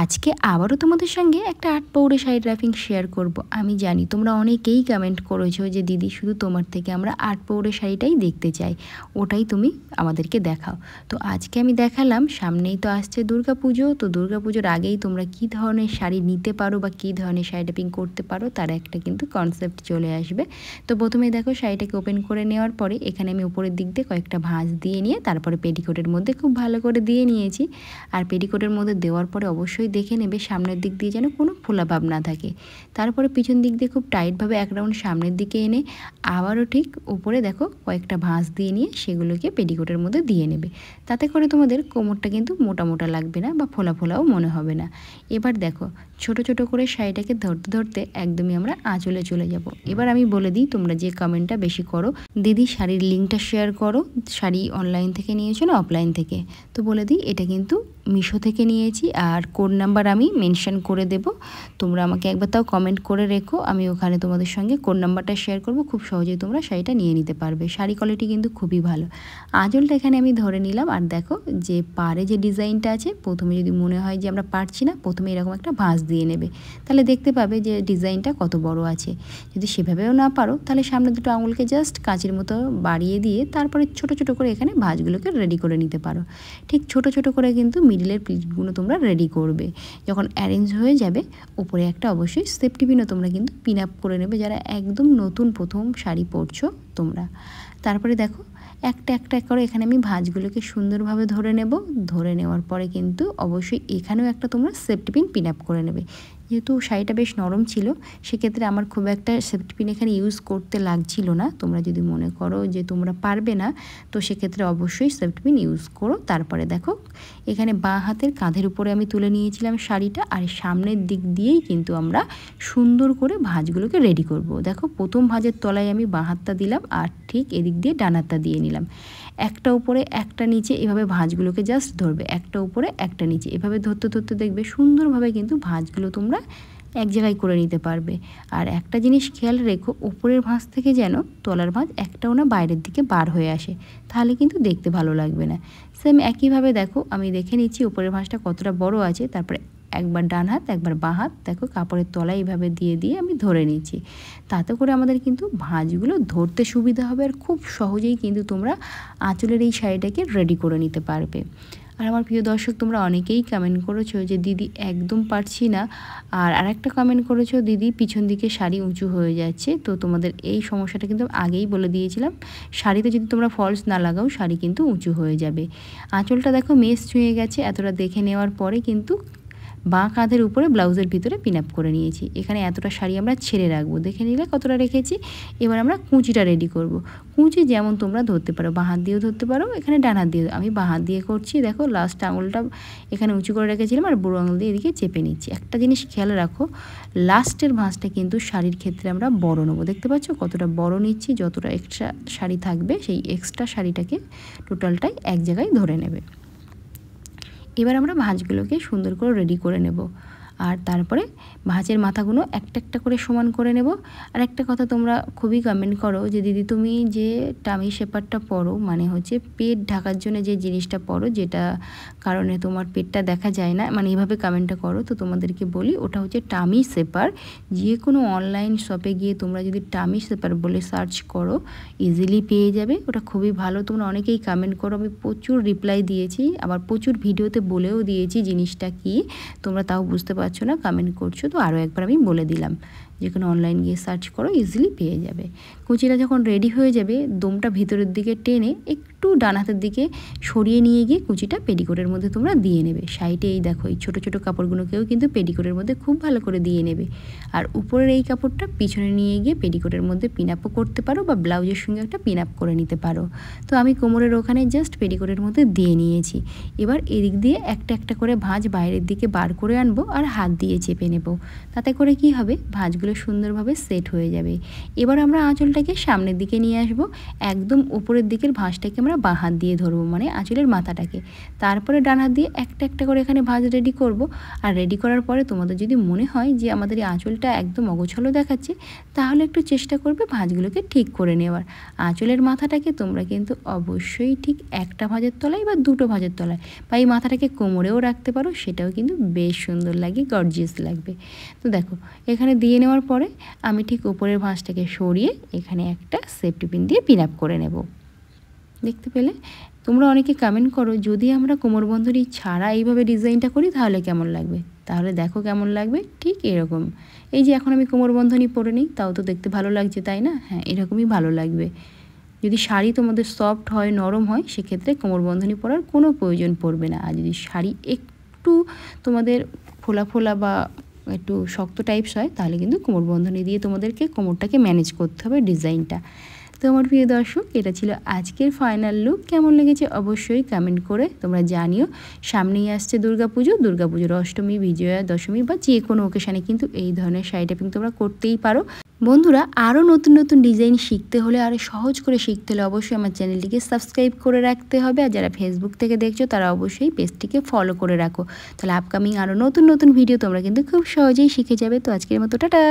আজকে আবারও তোমাদের সঙ্গে একটা ৮ পৌরে শাড়ি ড্রাফিং শেয়ার করব। আমি জানি তোমরা অনেকেই কমেন্ট করেছো যে দিদি শুধু তোমার থেকে আমরা ৮ পৌরে শাড়িটাই দেখতে চাই, ওটাই তুমি আমাদেরকে দেখাও। তো আজকে আমি দেখালাম, সামনেই তো আসছে দুর্গাপুজো, তো দুর্গাপুজোর আগেই তোমরা কী ধরনের শাড়ি নিতে পারো বা কী ধরনের শাড়ি ড্রাফিং করতে পারো তার একটা কিন্তু কনসেপ্ট চলে আসবে। তো প্রথমেই দেখো শাড়িটাকে ওপেন করে নেওয়ার পরে এখানে আমি উপরের দিক দিয়ে কয়েকটা ভাঁজ দিয়ে নিয়ে তারপরে পেটিকোটের মধ্যে খুব ভালো করে দিয়ে নিয়েছি। আর পেটিকোটের মধ্যে দেওয়ার পরে অবশ্যই দেখে নেবে সামনের দিক দিয়ে যেন কোনো ফোলা ভাব না থাকে। তারপরে পিছন দিক দিয়ে খুব টাইটভাবে এক রাউন্ড সামনের দিকে এনে আবারও ঠিক উপরে দেখো কয়েকটা ভাঁজ দিয়ে নিয়ে সেগুলোকে পেটিকোটের মধ্যে দিয়ে নেবে। তাতে করে তোমাদের কোমরটা কিন্তু মোটা মোটা লাগবে না বা ফোলা ফোলাও মনে হবে না। এবার দেখো ছোট ছোট করে শাড়িটাকে ধরতে ধরতে একদমই আমরা আঁচলে চলে যাব। এবার আমি বলে দিই, তোমরা যে কমেন্টটা বেশি করো দিদি শাড়ির লিঙ্কটা শেয়ার করো, শাড়ি অনলাইন থেকে নিয়েছো না অফলাইন থেকে, তো বলে দিই এটা কিন্তু মিশো থেকে নিয়েছি। আর কোড নাম্বার আমি মেনশন করে দেব, তোমরা আমাকে একবার তাও কমেন্ট করে রেখো, আমি ওখানে তোমাদের সঙ্গে কোড নাম্বারটা শেয়ার করব, খুব সহজেই তোমরা শাড়িটা নিয়ে নিতে পারবে। শাড়ি কোয়ালিটি কিন্তু খুবই ভালো। আঁচলটা এখানে আমি ধরে নিলাম। আর দেখো যে পাড়ে যে ডিজাইনটা আছে, প্রথমে যদি মনে হয় যে আমরা পারছি না, প্রথমে এরকম একটা ভাঁজ দিয়ে নেবে, তাহলে দেখতে পাবে যে ডিজাইনটা কত বড় আছে। যদি সেভাবেও না পারো তাহলে সামনে দুটো আঙুলকে জাস্ট কাঁচির মতো বাড়িয়ে দিয়ে তারপরে ছোট ছোট করে এখানে ভাঁজগুলোকে রেডি করে নিতে পারো। ঠিক ছোট ছোট করে কিন্তু মিডিলের প্লিটগুলো তোমরা রেডি করবে। যখন অ্যারেঞ্জ হয়ে যাবে উপরে একটা অবশ্যই সেফটি পিনও তোমরা কিন্তু পিন আপ করে নেবে, যারা একদম নতুন প্রথম শাড়ি পরছো তোমরা। তারপরে দেখো একটা একটা করে এখানে আমি ভাঁজগুলোকে সুন্দরভাবে ধরে নেব। ধরে নেওয়ার পরে কিন্তু অবশ্যই এখানেও একটা তোমরা সেফটি পিন পিন আপ করে নেবে। যেহেতু শাড়িটা বেশ নরম ছিল সেক্ষেত্রে আমার খুব একটা সেফটি পিন এখানে ইউজ করতে লাগছিল না। তোমরা যদি মনে করো যে তোমরা পারবে না তো সেক্ষেত্রে অবশ্যই সেফটি পিন ইউজ করো। তারপরে দেখো এখানে বাঁ হাতের কাঁধের উপরে আমি তুলে নিয়েছিলাম শাড়িটা, আর সামনের দিক দিয়েই কিন্তু আমরা সুন্দর করে ভাঁজগুলোকে রেডি করব। দেখো প্রথম ভাঁজের তলায় আমি বাঁ হাতটা দিলাম আর ঠিক এদিক দিয়ে ডান হাতটা দিয়ে নিলাম। একটা উপরে একটা নিচে এভাবে ভাঁজগুলোকে জাস্ট ধরবে, একটা উপরে একটা নিচে এভাবে ধরতে ধরতে দেখবে সুন্দরভাবে কিন্তু ভাঁজগুলো তোমরা এক জায়গায় করে নিতে পারবে। আর একটা জিনিস খেয়াল রেখো, উপরের ভাঁজ থেকে যেন তলার ভাঁজ একটাও না বাইরের দিকে বার হয়ে আসে, তাহলে কিন্তু দেখতে ভালো লাগবে না। সেম একইভাবে দেখো আমি দেখে নিচ্ছি উপরের ভাঁজটা কতটা বড় আছে, তারপরে একবার ডান হাত একবার বাঁ হাত দেখো কাপড়ের তলায় এইভাবে দিয়ে দিয়ে আমি ধরে নিচ্ছি। তাতে করে আমাদের কিন্তু ভাঁজগুলো ধরতে সুবিধা হবে আর খুব সহজেই কিন্তু তোমরা আঁচলের এই শাড়িটাকে রেডি করে নিতে পারবে। আর আমার প্রিয় দর্শক তোমরা অনেকেই কমেন্ট করেছো যে দিদি একদম পারছি না, আর আরেকটা কমেন্ট করেছো দিদি পিছন দিকে শাড়ি উঁচু হয়ে যাচ্ছে। তো তোমাদের এই সমস্যাটা কিন্তু আগেই বলে দিয়েছিলাম, শাড়িতে যদি তোমরা ফলস না লাগাও শাড়ি কিন্তু উঁচু হয়ে যাবে। আঁচলটা দেখো মেস ছুঁয়ে গেছে, এতটা দেখে নেওয়ার পরে কিন্তু বাঁ কাঁধের উপরে ব্লাউজের ভিতরে পিন আপ করে নিয়েছি। এখানে এতটা শাড়ি আমরা ছেড়ে রাখবো, দেখে নিলে কতটা রেখেছি। এবার আমরা কুঁচিটা রেডি করব। কুঁচি যেমন তোমরা ধরতে পারো, বাঁ হাত দিয়েও ধরতে পারো, এখানে ডান হাত দিয়ে, আমি বাঁ হাত দিয়ে করছি। দেখো লাস্ট আঙুলটা এখানে উঁচু করে রেখেছিলাম আর বুড়ো আঙুল দিয়ে এদিকে চেপে নিচ্ছি। একটা জিনিস খেয়াল রাখো, লাস্টের ভাঁজটা কিন্তু শাড়ির ক্ষেত্রে আমরা বড় নেবো। দেখতে পাচ্ছ কতটা বড় নিচ্ছি, যতটা এক্সট্রা শাড়ি থাকবে সেই এক্সট্রা শাড়িটাকে টোটালটাই এক জায়গায় ধরে নেবে। এবার আমরা ভাঁজগুলোকে সুন্দর করে রেডি করে নেব। আর তারপরে ভাঁজের মাথাগুলো একটা একটা করে সমান করে নেব। আর একটা কথা তোমরা খুবই কমেন্ট করো যে দিদি তুমি যে টামি শেপারটা পরো, মানে হচ্ছে পেট ঢাকার জন্য যে জিনিসটা পরো, যেটা কারণে তোমার পেটটা দেখা যায় না, মানে এভাবে কমেন্টটা করো। তো তোমাদেরকে বলি ওটা হচ্ছে টামি শেপার। যে কোনো অনলাইন শপে গিয়ে তোমরা যদি টামি শেপার বলে সার্চ করো ইজিলি পেয়ে যাবে। ওটা খুবই ভালো। তোমরা অনেকেই কমেন্ট করো, আমি প্রচুর রিপ্লাই দিয়েছি, আবার প্রচুর ভিডিওতে বলেও দিয়েছি জিনিসটা কি, তোমরা তাও বুঝতে পারছো না, কমেন্ট করছো। তো আরও একবার আমি বলে দিলাম, যে কোনো অনলাইন গিয়ে সার্চ করো ইজিলি পেয়ে যাবে। কুচিটা যখন রেডি হয়ে যাবে দমটা ভিতরের দিকে টেনে একটু ডান হাতের দিকে সরিয়ে নিয়ে গিয়ে কুচিটা পেটিকোটের মধ্যে তোমরা দিয়ে নেবে। সাইডে এই দেখো এই ছোটো ছোটো কাপড়গুলোকেও কিন্তু পেটিকোটের মধ্যে খুব ভালো করে দিয়ে নেবে। আর উপরের এই কাপড়টা পিছনে নিয়ে গিয়ে পেটিকোটের মধ্যে পিন আপও করতে পারো বা ব্লাউজের সঙ্গে একটা পিন আপ করে নিতে পারো। তো আমি কোমরের ওখানে জাস্ট পেটিকোটের মধ্যে দিয়ে নিয়েছি। এবার এদিক দিয়ে একটা একটা করে ভাঁজ বাইরের দিকে বার করে আনবো আর হাত দিয়ে চেপে নেব। তাতে করে কি হবে, ভাঁজগুলো ভাঁজগুলো সুন্দরভাবে সেট হয়ে যাবে। এবার আমরা আঁচলটাকে সামনের দিকে নিয়ে আসব, একদম উপরের দিকের ভাঁজটাকে আমরা বাঁ হাত দিয়ে ধরবো, মানে আঁচলের মাথাটাকে। তারপরে ডান হাত দিয়ে একটা একটা করে এখানে ভাঁজ রেডি করব। আর রেডি করার পরে তোমাদের যদি মনে হয় যে আমাদের এই আঁচলটা একদম অগোছালো দেখাচ্ছে, তাহলে একটু চেষ্টা করবে ভাঁজগুলোকে ঠিক করে নেওয়ার। আঁচলের মাথাটাকে তোমরা কিন্তু অবশ্যই ঠিক একটা ভাঁজের তলায় বা দুটো ভাঁজের তলায়, বা এই মাথাটাকে কোমরেও রাখতে পারো, সেটাও কিন্তু বেশ সুন্দর লাগে, গর্জিয়াস লাগবে। তো দেখো এখানে দিয়ে নেওয়ার পরে আমি ঠিক উপরের ভাঁজটাকে সরিয়ে এখানে একটা সেফটি পিন দিয়ে পিন আপ করে নেব। দেখতে পেলে? তোমরা অনেকে কমেন্ট করো যদি আমরা কোমরবন্ধনী ছাড়া এইভাবে ডিজাইনটা করি তাহলে কেমন লাগবে। তাহলে দেখো কেমন লাগবে, ঠিক এরকম। এই যে এখন আমি কোমরবন্ধনী পরে নিই, তাও তো দেখতে ভালো লাগছে, তাই না? হ্যাঁ, এরকমই ভালো লাগবে। যদি শাড়ি তোমাদের সফট হয়, নরম হয়, সেক্ষেত্রে কোমরবন্ধনী পরার কোনো প্রয়োজন পড়বে না। আর যদি শাড়ি একটু তোমাদের ফোলা ফোলা বা একটু শক্ত টাইপস হয়, তাহলে কিন্তু কোমরবন্ধনী দিয়ে তোমাদেরকে কোমরটাকে ম্যানেজ করতে হবে ডিজাইনটা। তো আমার প্রিয় দর্শক, এটা ছিল আজকের ফাইনাল লুক। কেমন লেগেছে অবশ্যই কমেন্ট করে তোমরা জানিও। সামনেই আসছে দুর্গাপুজোর অষ্টমী, বিজয়া দশমী বা যে কোনো ওকেশানে কিন্তু এই ধরনের শাড়ি টাইপিং তোমরা করতেই পারো। বন্ধুরা, আরও নতুন নতুন ডিজাইন শিখতে হলে, আরও সহজ করে শিখতে হলে অবশ্যই আমার চ্যানেলটিকে সাবস্ক্রাইব করে রাখতে হবে। আর যারা ফেসবুক থেকে দেখছো তারা অবশ্যই পেজটিকে ফলো করে রাখো। তাহলে আপকামিং আরও নতুন নতুন ভিডিও তোমরা কিন্তু খুব সহজেই শিখে যাবে। তো আজকের মতো টাটা।